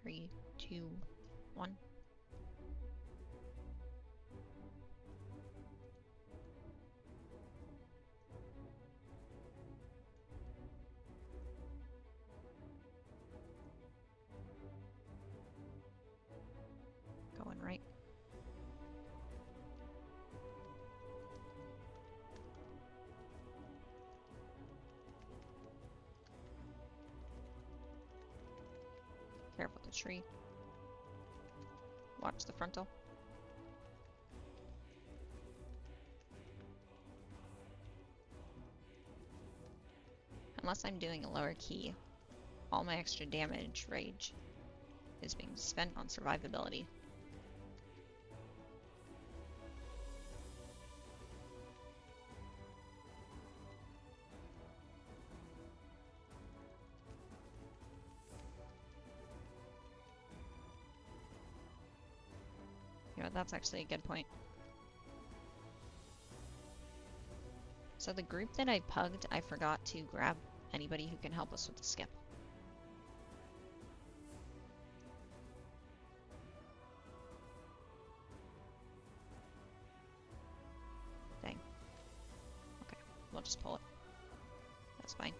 3, 2, 1. Going right. Careful with the tree. Watch the frontal. Unless I'm doing a lower key, all my extra damage rage is being spent on survivability. You know, that's actually a good point. So the group that I pugged, I forgot to grab anybody who can help us with the skip. Dang. Okay, we'll just pull it. That's fine.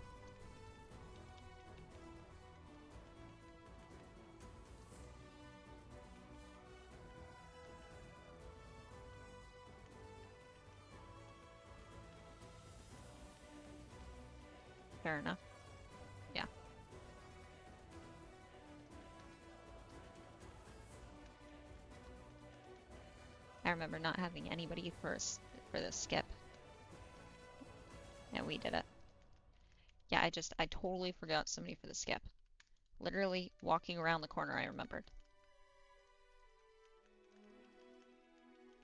Fair enough. Yeah. I remember not having anybody for the skip. Yeah, we did it. Yeah, I totally forgot somebody for the skip. Literally walking around the corner, I remembered.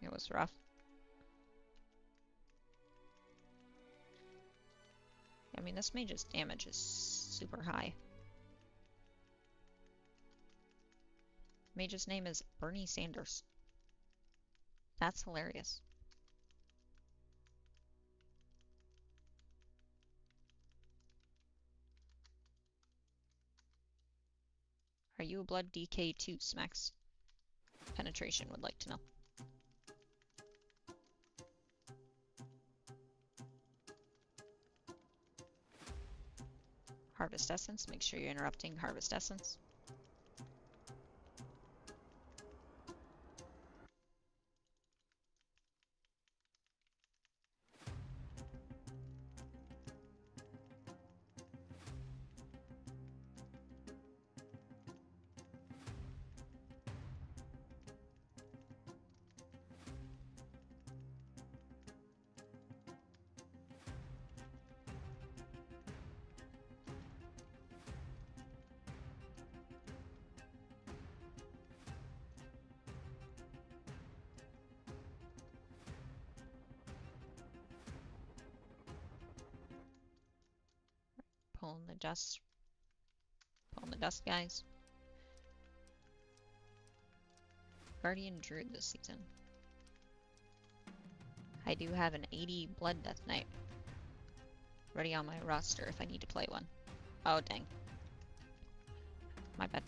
It was rough. I mean, this mage's damage is super high. Mage's name is Bernie Sanders. That's hilarious. Are you a blood DK too, Smax? Penetration would like to know. Harvest Essence, make sure you're interrupting Harvest Essence. Pulling the dust. Pulling the dust, guys. Guardian Druid this season. I do have an 80 Blood Death Knight ready on my roster if I need to play one. Oh, dang. My bad.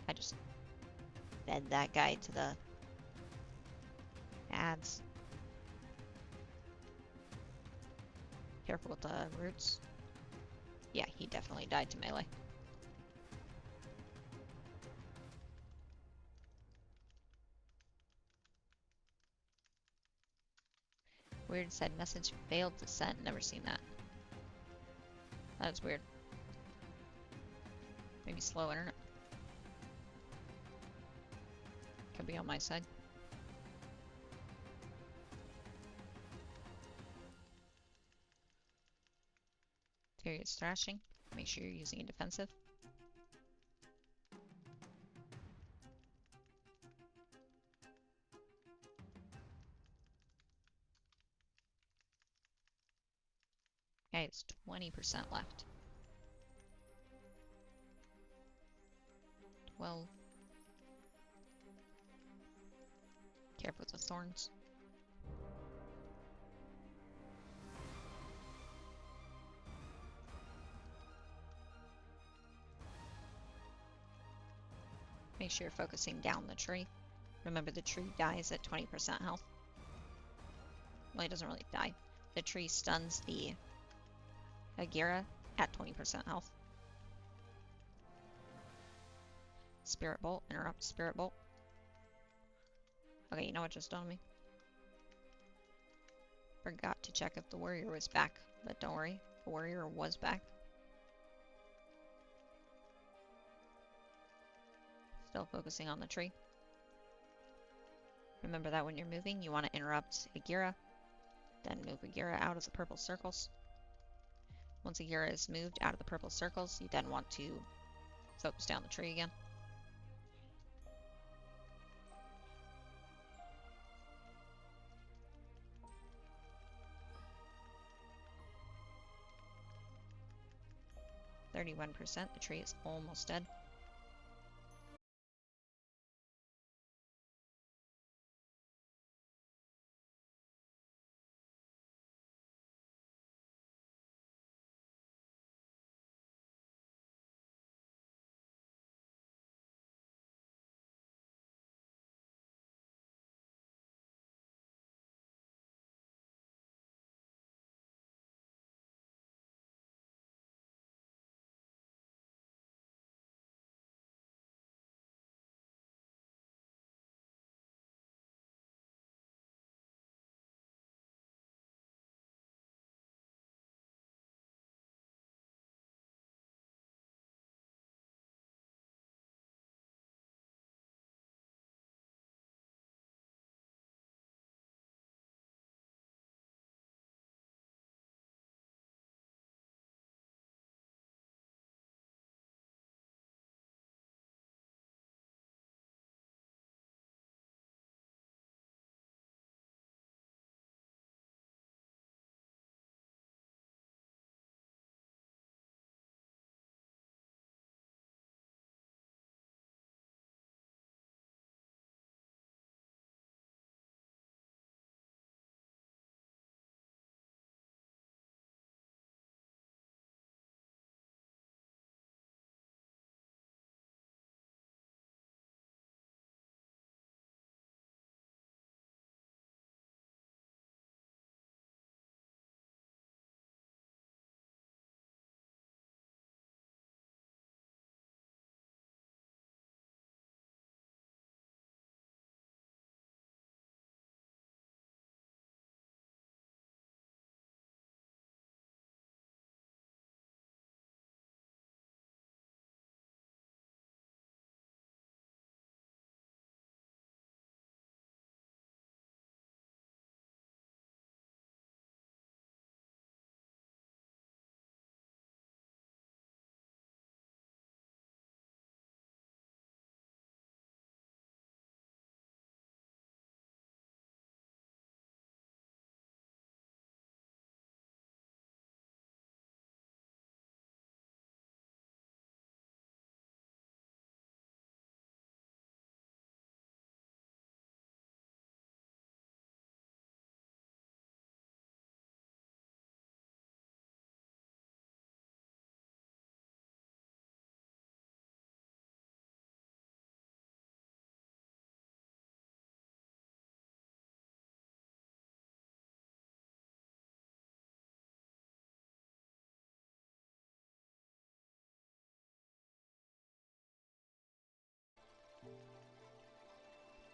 I just fed that guy to the ads. Careful with the roots. Yeah, he definitely died to melee. Weird said message failed to send. Never seen that. That's weird. Maybe slow internet. Could be on my side. Furious thrashing. Make sure you're using a defensive. Okay, it's 20% left. 12. Careful with the thorns. Make sure you're focusing down the tree. Remember, the tree dies at 20% health. Well, it doesn't really die. The tree stuns the Agira at 20% health. Spirit Bolt. Interrupt Spirit Bolt. Okay, you know what just dawned on me? Forgot to check if the warrior was back. But don't worry, the warrior was back. Still focusing on the tree. Remember that when you're moving, you want to interrupt Agira. Then move Agira out of the purple circles. Once Agira is moved out of the purple circles, you then want to focus down the tree again. %. The tree is almost dead.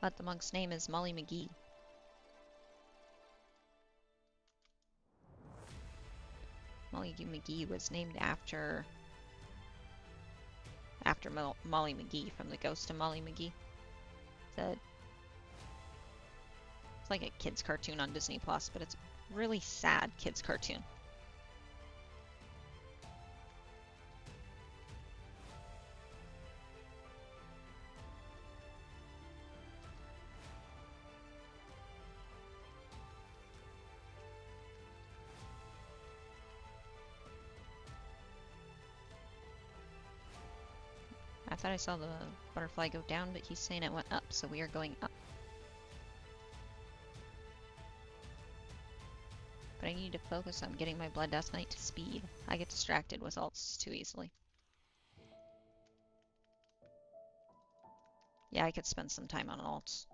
But the monk's name is Molly McGee. Molly McGee was named after Molly McGee from The Ghost of Molly McGee. It's like a kid's cartoon on Disney Plus, but it's a really sad kid's cartoon. I thought I saw the butterfly go down, but he's saying it went up, so we are going up. But I need to focus on getting my Blood Death Knight to speed. I get distracted with ults too easily. Yeah, I could spend some time on alts.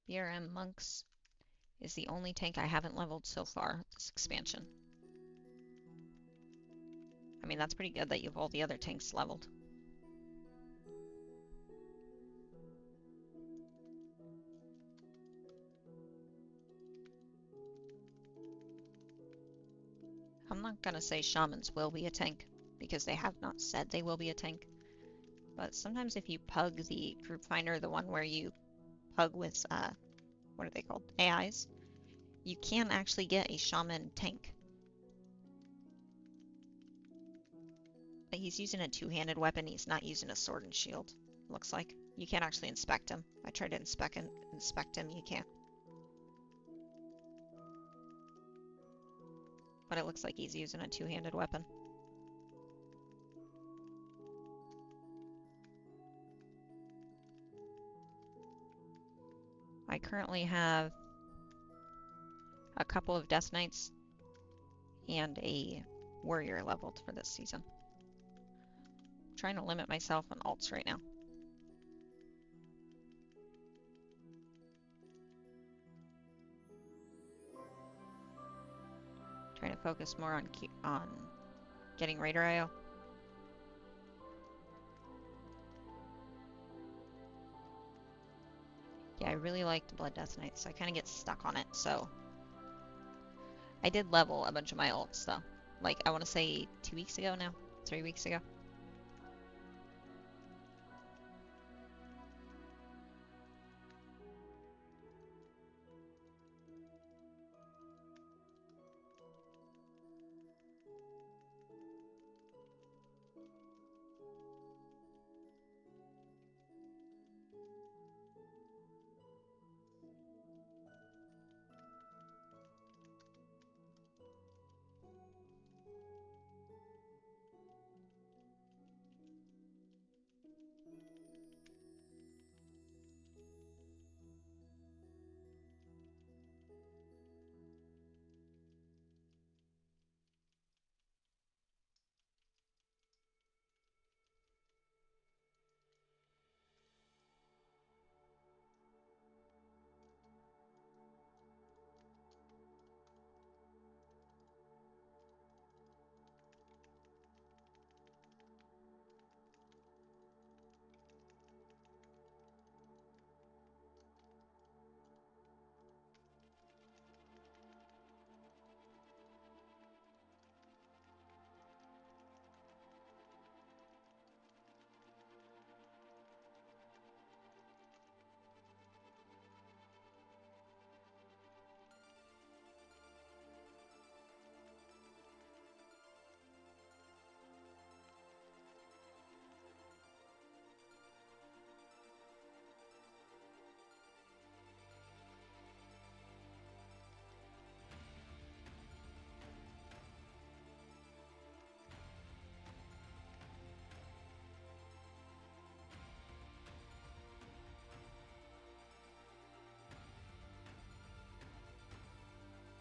BRM Monks is the only tank I haven't leveled so far this expansion. I mean, that's pretty good that you have all the other tanks leveled. I'm not gonna say shamans will be a tank, because they have not said they will be a tank. But sometimes if you pug the group finder, the one where you pug with, what are they called? AIs, you can actually get a shaman tank. But he's using a two-handed weapon, he's not using a sword and shield, looks like. You can't actually inspect him. I tried to inspect him, you can't. But it looks like he's using a two-handed weapon. I currently have a couple of Death Knights and a warrior leveled for this season. I'm trying to limit myself on alts right now. Trying to focus more on getting Raider IO. Yeah, I really like the Blood Death Knight, so I kind of get stuck on it, so... I did level a bunch of my alts, though. Like, I want to say 2 weeks ago now? 3 weeks ago?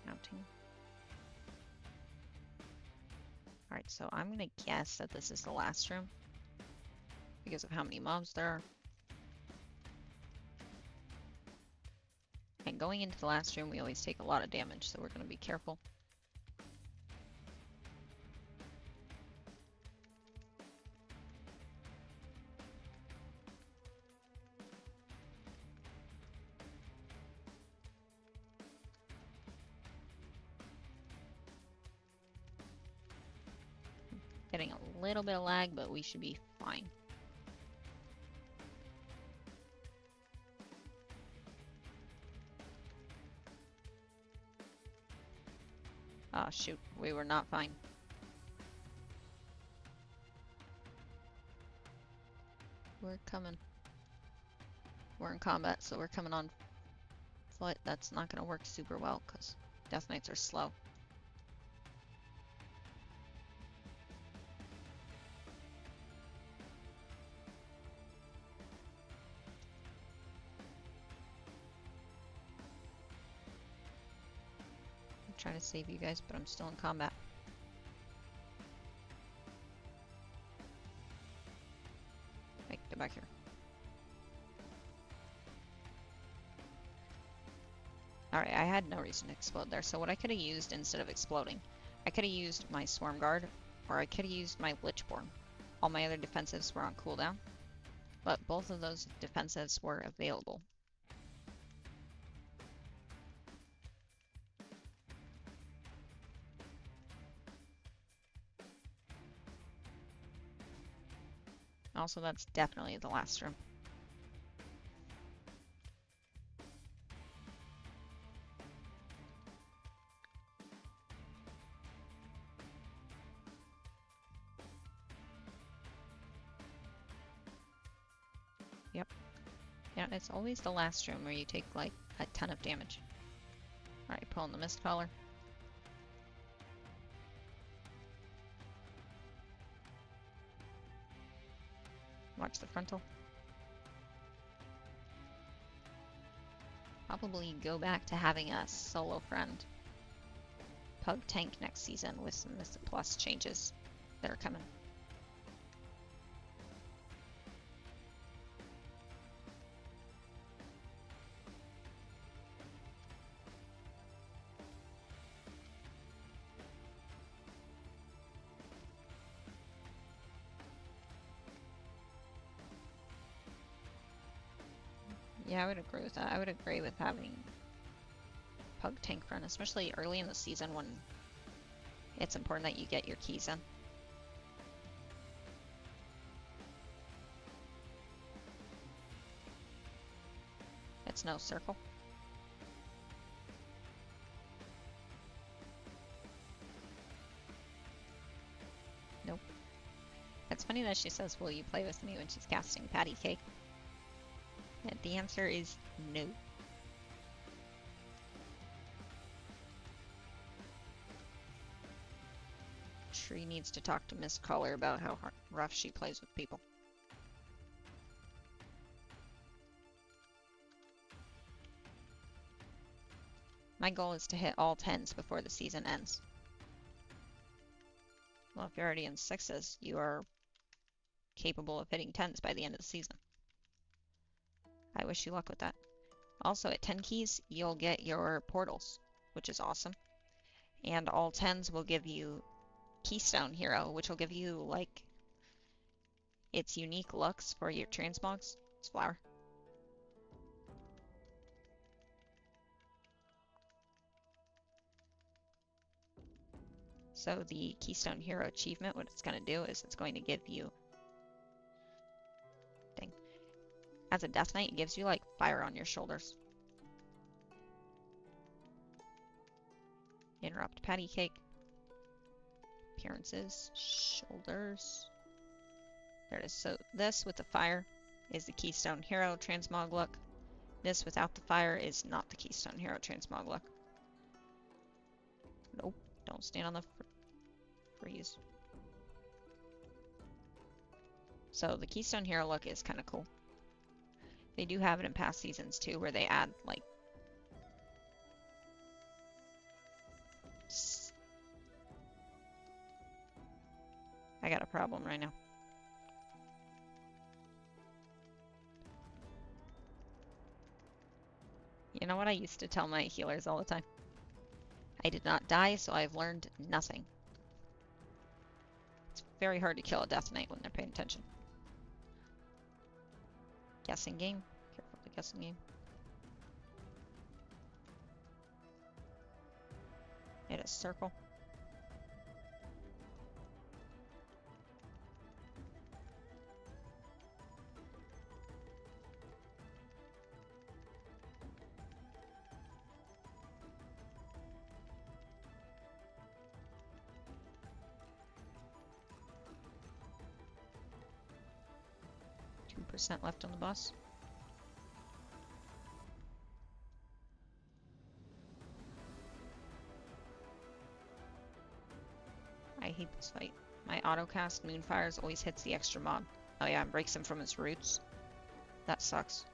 Mounting. Alright, so I'm gonna guess that this is the last room, because of how many mobs there are. And going into the last room, we always take a lot of damage, so we're gonna be careful. Getting a little bit of lag, but we should be fine. Oh shoot, we were not fine. We're coming. We're in combat, so we're coming on foot. That's not gonna work super well, because Death Knights are slow. I'm trying to save you guys, but I'm still in combat. back here. Alright, I had no reason to explode there, so what I could have used instead of exploding, I could have used my Swarm Guard, or I could have used my Lichborn. All my other defensives were on cooldown, but both of those defensives were available. Also, that's definitely the last room. Yep. Yeah, it's always the last room where you take like a ton of damage. Alright, pulling the Mist Collar. Watch the frontal. Probably go back to having a solo friend Pug tank next season with some Mystic Plus changes that are coming. Yeah, I would agree with that. I would agree with having Pug tank friend, especially early in the season when it's important that you get your keys in. It's no circle. Nope. It's funny that she says, will you play with me when she's casting Patty Cake? And the answer is no. Tree needs to talk to Miss Collar about how rough she plays with people. My goal is to hit all 10s before the season ends. Well, if you're already in 6s, you are capable of hitting 10s by the end of the season. I wish you luck with that. Also, at 10 keys, you'll get your portals, which is awesome. And all 10s will give you Keystone Hero, which will give you, like, its unique looks for your transmogs. It's flower. So the Keystone Hero achievement, what it's going to do is it's going to give you... Dang. As a Death Knight, it gives you, like, fire on your shoulders. Interrupt Patty Cake. Appearances. Shoulders. There it is. So this with the fire is the Keystone Hero transmog look. This without the fire is not the Keystone Hero transmog look. Nope. Don't stand on the freeze. So the Keystone Hero look is kind of cool. They do have it in past seasons too, where they add like I got a problem right now. You know what I used to tell my healers all the time? I did not die, so I've learned nothing. It's very hard to kill a Death Knight when they're paying attention. Guessing game. Careful with the guessing game. It is circle. % left on the bus. I hate this fight. My autocast Moonfires always hits the extra mob. Oh yeah, and breaks him from his roots. That sucks.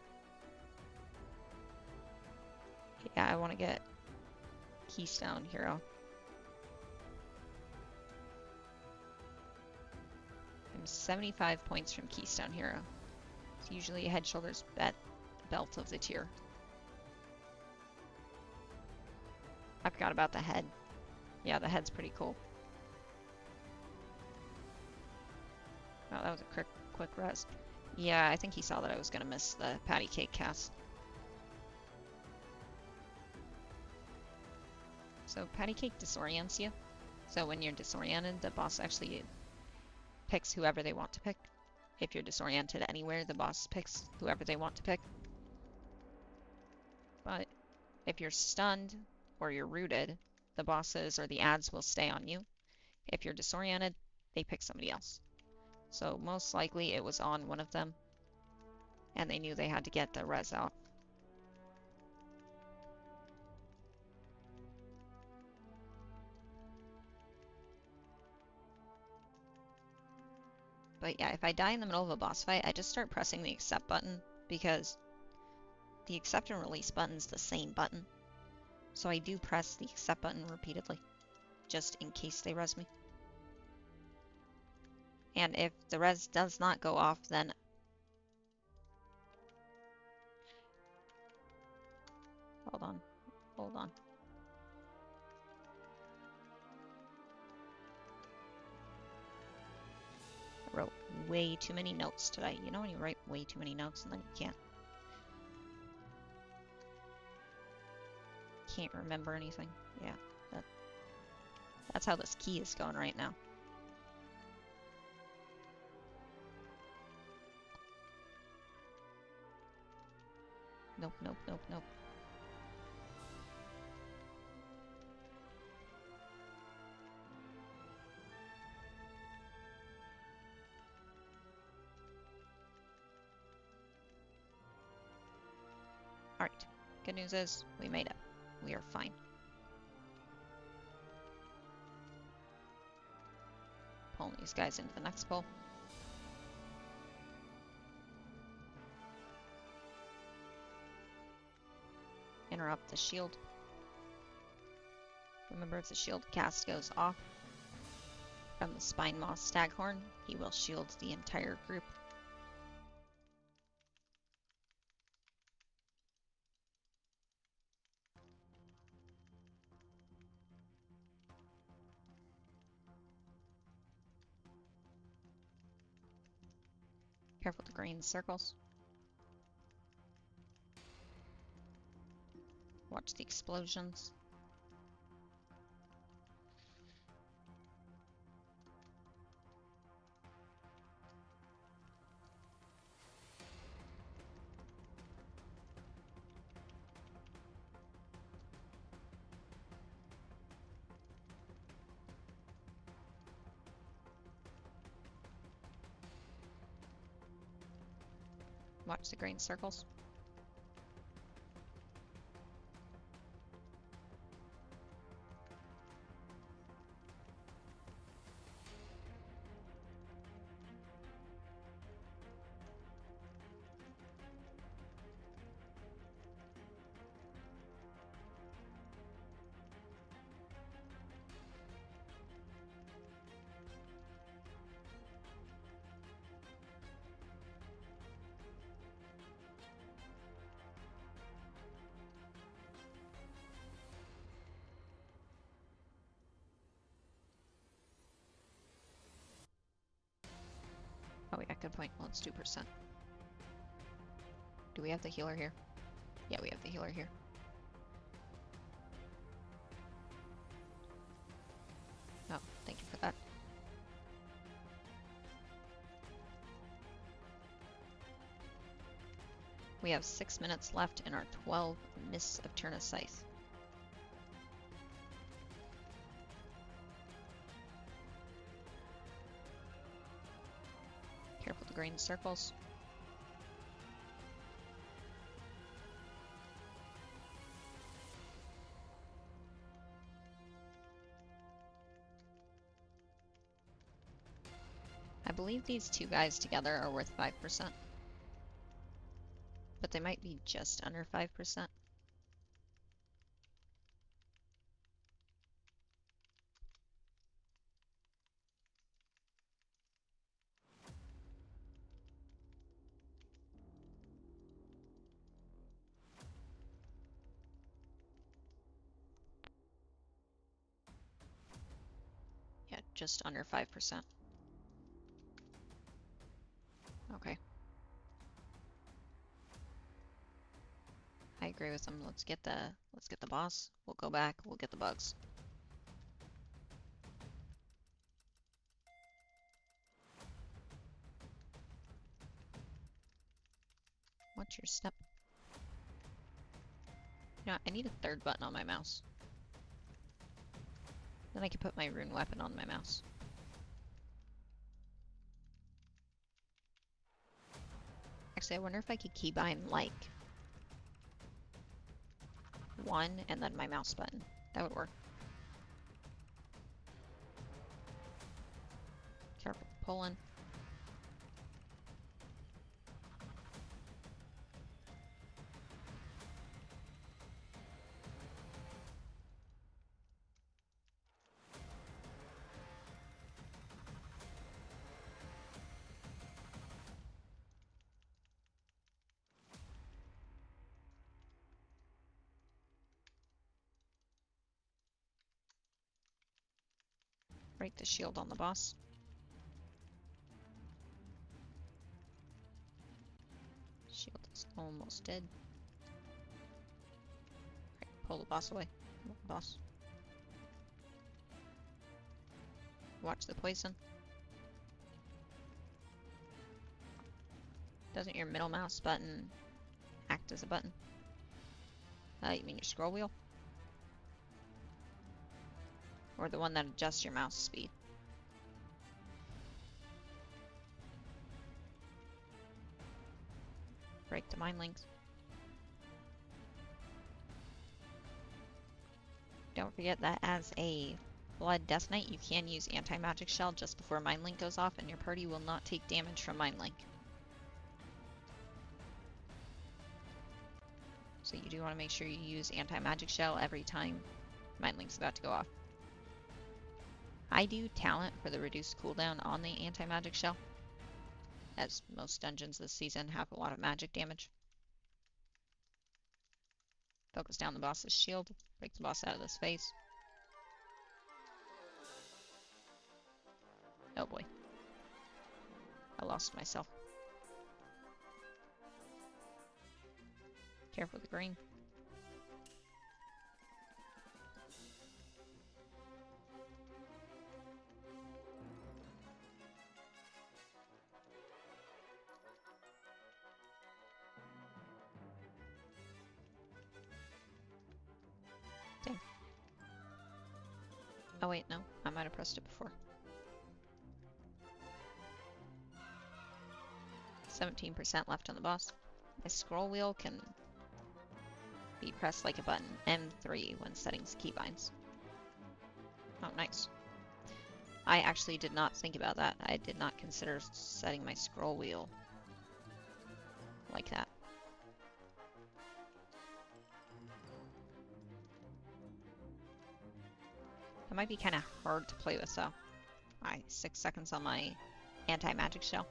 Yeah, I want to get Keystone Hero. I'm 75 points from Keystone Hero. It's usually a head, shoulders, belt of the tier. I forgot about the head. Yeah, the head's pretty cool. Oh, that was a quick res. Yeah, I think he saw that I was gonna miss the patty cake cast. So patty cake disorients you. So when you're disoriented, the boss actually picks whoever they want to pick. If you're disoriented anywhere, the boss picks whoever they want to pick. But if you're stunned or you're rooted, the bosses or the ads will stay on you. If you're disoriented, they pick somebody else. So most likely it was on one of them, and they knew they had to get the res out. But yeah, if I die in the middle of a boss fight, I just start pressing the accept button, because the accept and release button's the same button. So I do press the accept button repeatedly, just in case they res me. And if the res does not go off, then... Hold on. I wrote way too many notes today. You know when you write way too many notes and then you can't remember anything? Yeah, that's how this key is going right now. Nope. Alright, good news is we made it. We are fine. Pulling these guys into the next pull. Interrupt the shield. Remember, if the shield cast goes off from the Spine Moss Staghorn, he will shield the entire group. Careful with the green circles. Watch the explosions. Watch the green circles. Oh yeah, good point. Well, it's 2%. Do we have the healer here? Yeah, we have the healer here. Oh, thank you for that. We have 6 minutes left in our 12 Mists of Tirna Scithe. Careful with the green circles. I believe these two guys together are worth 5%. But they might be just under 5%. just under 5%. Okay. I agree with them. Let's get the boss. We'll go back. We'll get the bugs. What's your step? You know, I need a third button on my mouse. Then I can put my rune weapon on my mouse. Actually, I wonder if I could keybind like one and then my mouse button. That would work. Careful, pulling. Break the shield on the boss. Shield is almost dead. Right, pull the boss away. Boss. Watch the poison. Doesn't your middle mouse button act as a button? You mean your scroll wheel? Or the one that adjusts your mouse speed? Break the mind links. Don't forget that as a Blood Death Knight, you can use Anti-Magic Shell just before Mind Link goes off, and your party will not take damage from Mind Link. So you do want to make sure you use Anti-Magic Shell every time Mind Link's about to go off. I do talent for the reduced cooldown on the Anti-Magic Shell, as most dungeons this season have a lot of magic damage. Focus down the boss's shield, break the boss out of this phase. Oh boy. I lost myself. Careful with the green. Dang. Oh wait, no. I might have pressed it before. 17% left on the boss. My scroll wheel can be pressed like a button. M3 when setting keybinds. Oh, nice. I actually did not think about that. I did not consider setting my scroll wheel like that. That might be kind of hard to play with, though. 6 seconds on my anti-magic shell.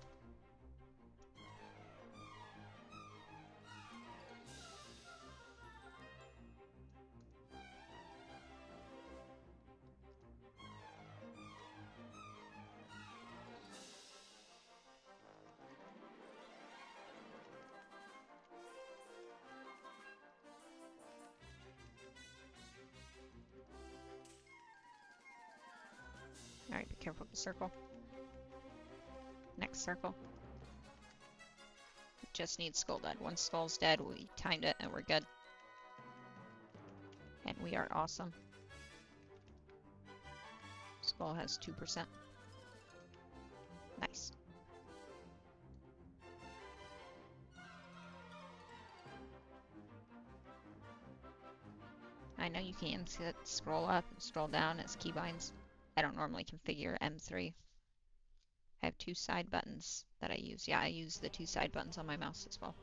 Alright, be careful with the circle. Next circle. Just need skull dead. Once skull's dead, we timed it and we're good. And we are awesome. Skull has 2%. Nice. I know you can scroll up and scroll down as keybinds. I don't normally configure M3. I have 2 side buttons that I use. Yeah, I use the 2 side buttons on my mouse as well.